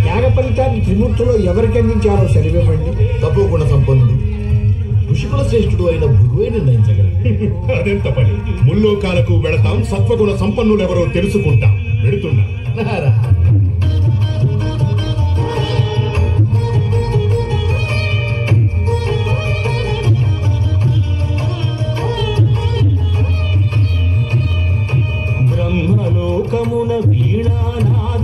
త్యాగ ఫలితాన్ని త్రిమూర్తులో ఎవరికి అందించారో సెలవివ్వండి. తపోగుణ సంపన్నుడు ఋషికుల శ్రేష్ఠుడు అయిన భృగువే నిర్ణయించగలరు. అదెంత పని. ముల్లోకాలకు వెళతాం, సత్వగుణ సంపన్నులు ఎవరో తెలుసుకుంటాం. వెళుతున్నా. బ్రహ్మలోకమున వీణానాదలోలుడైన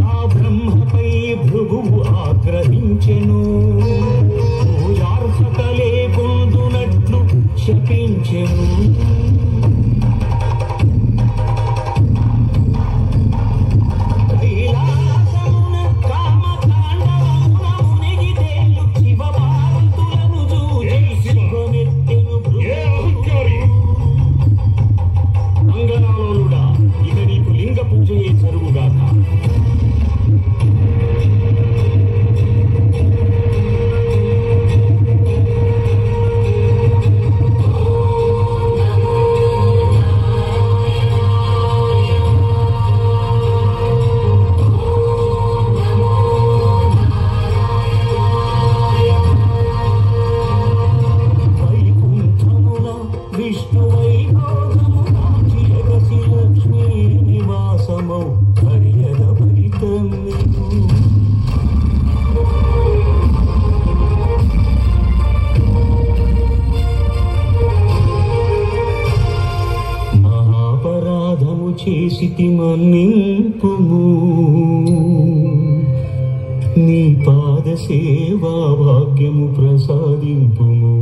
ఆ బ్రహ్మపై భృగువు ఆగ్రహించెను. పూజార్హత లేకుండునట్లు శపించెను. మహాపరాధము చేసితి మన్నింపుము. నీ పాద సేవా భాగ్యము ప్రసాదింపుము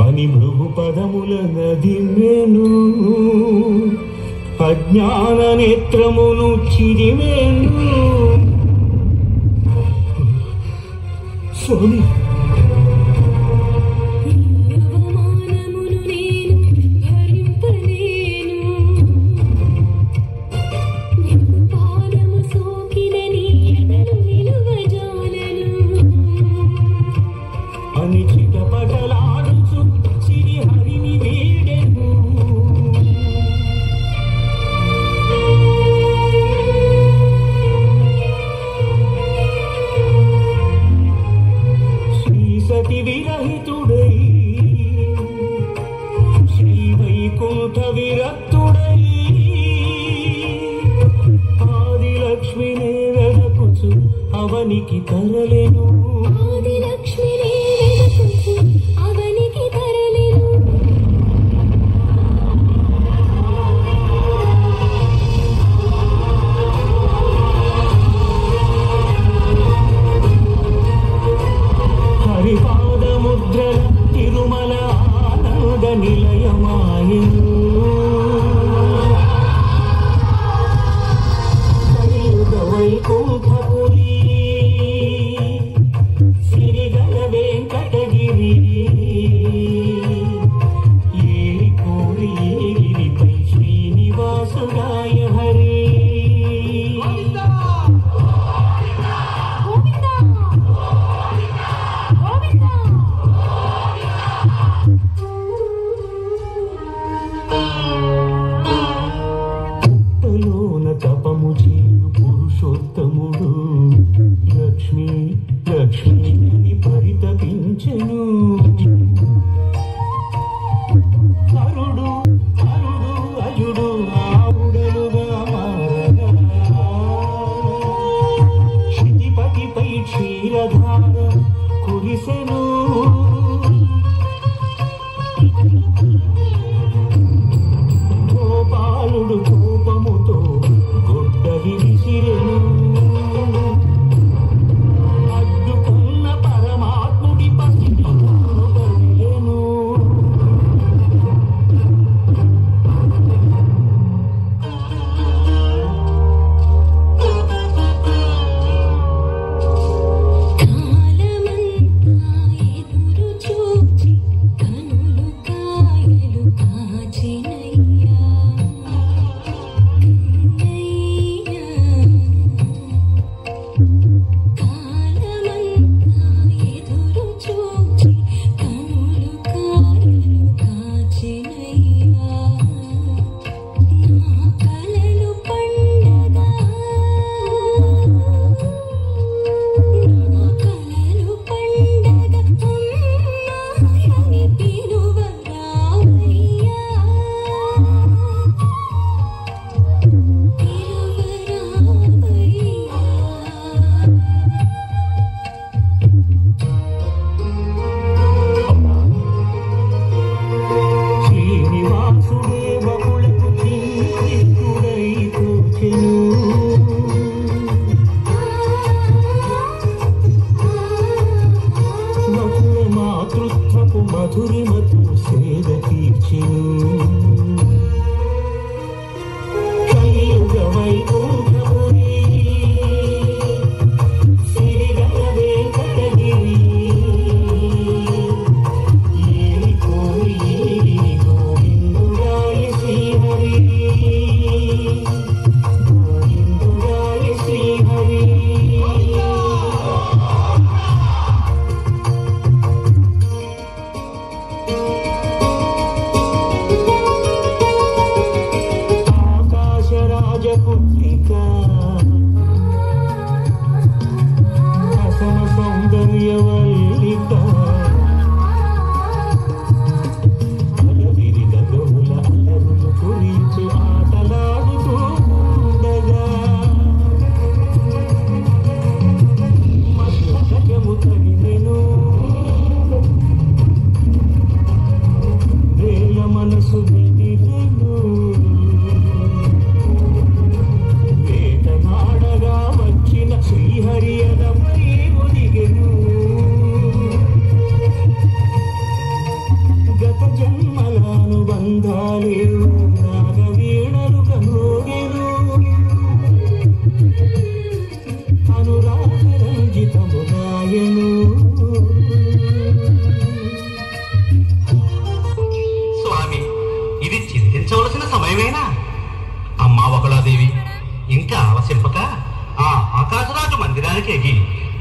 అని భృగు పదముల నదిమెను. అజ్ఞాన నేత్రమును చిరిమెను. స్వామి, అని చిటపటలాడుచు శ్రీహరిని వీడెను. శ్రీ సతి విరహితుడై శ్రీ వైకుంఠ విరక్తుడై ఆదిలక్ష్మిని వెదకుచు అవనికి తరలెను. హరిపాదముద్ర తిరుమల ఆనంద నిలయమాయను. కలియుగ వైకుంఠపురి సిరిగల వెంకటగిరి ఏరి కోరి గిరిపై శ్రీనివాసుడాయ హరి. తపము చేయు పురుషోత్తముడు లక్ష్మీ లక్ష్మీ అని పరితపించెను. హరుడు హరుడు అయుడు ఆవుడలుగా మారగా క్షితిపతిపై క్షీరధార కురిసెను. గోపాలుడు కోపముతో గొడ్డలి విసిరెను. అడ్డుకున్న పరమాత్ముడి పసిను. కాలమంతా మాతృత్వపు మధురిమతో సేద తీర్చెను కలియుగ వైకుంఠపురి సిరిగల వెంకటగిరి ఏలి కోరి ఏలి గోవిందురాయ శ్రీహరి గోవిందురాయ శ్రీహరి పుత్రిక అసమ సౌందర్యవల్లిక అలవిరి గగముల అలరులు కురించి ఆటలాడుతూ ఉండగా మస్తకము తగినెను వేల మనసు వెదిరెను వేటనాడగా వచ్చిన శ్రీహరి అదపై ఒదిగెను గత జన్మల అనుబంధాలేవు నాగవీణలు కమోగెను అనురాగ రంజితముగాయను స్వామి, ఇది చింతించవలసిన సమయమేనా? అమ్మా వకులాదేవి ఇంకా ఆలసింపక ఆ ఆకాశరాజు మందిరానికి ఎగి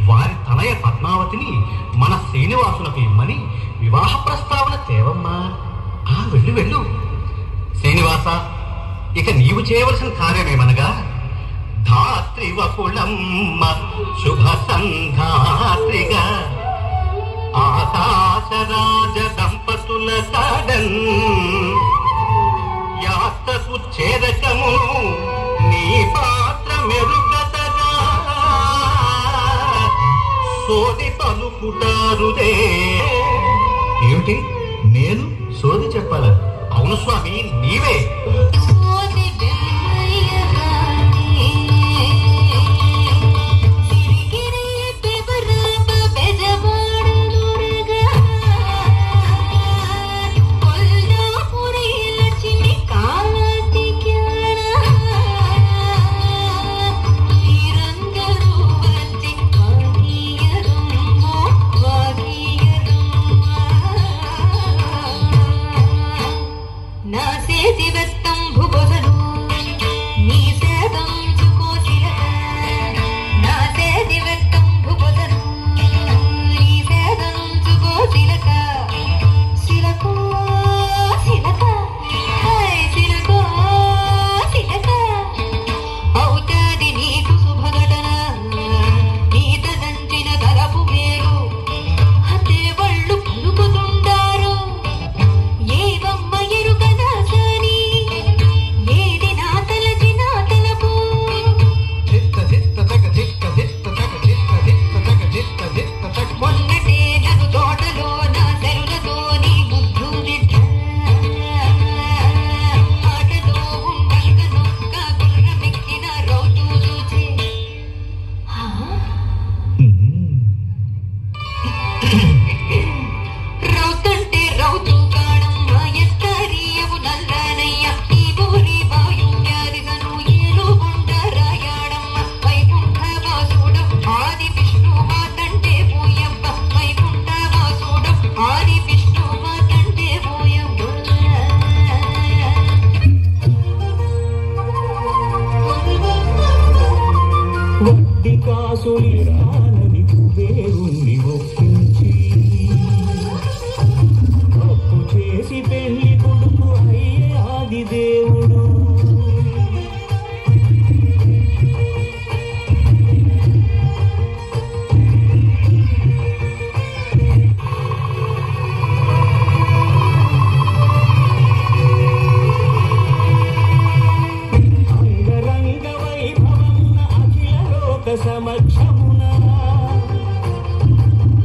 వారి తనయ పద్మావతిని మన శ్రీనివాసులకు ఇమ్మని వివాహ ప్రస్తావన తేవమ్మా. వెళ్ళు వెళ్ళు. శ్రీనివాస, ఇక నీవు చేయవలసిన కార్యమేమనగా ధాత్రి వకుళమ్మ శుభ సంధాత్రిగా ఆకాశరాజ దంపతుల కాడన్ యాత్రకు చేరకమును నీ పాత్ర మెరుగతగా సోది పలుకుటారుదే. ఏమిటి, నేను సోది చెప్పాలా? అవును స్వామి, నీవే.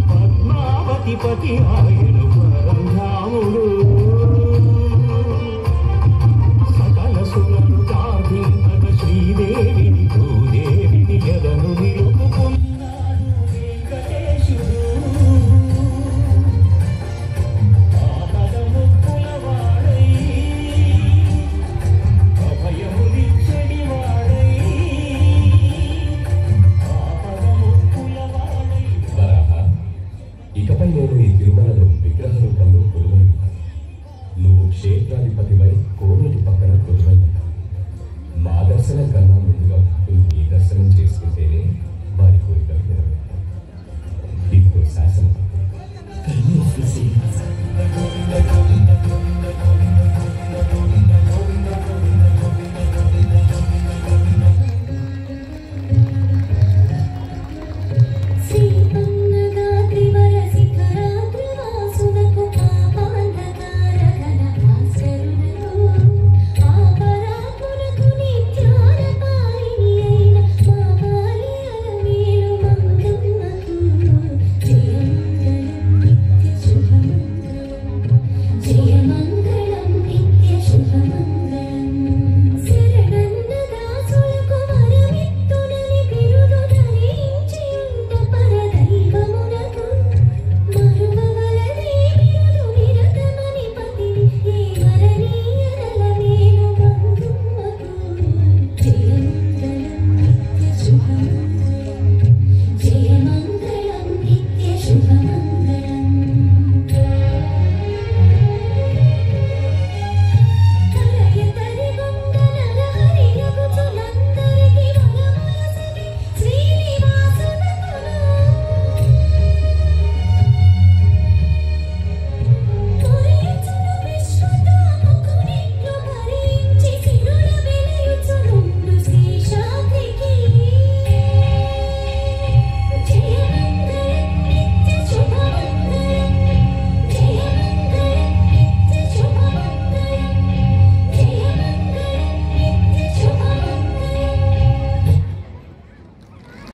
పద్మావతిపతి ఆయను పరంధాముడు సకల సురను కాదింపక శ్రీదేవిని భూదేవిని ఎదను నిలుపుకున్నాడు వెంకటేశుడు ఇకపై నేను ఈ తిరుమలలో విగ్రహ రూపంలో కొలువై ఉంటాను. నువ్వు క్షేత్రాధిపతివై కోనేటి పక్కన కొలువై ఉంటావు. మా దర్శనం కన్నా ముందుగా భక్తులు ఈ దర్శనం చేసుకుంటేనే వారి కోరికలు నెరవేరుతాయి. ఇప్పుడు శాసనం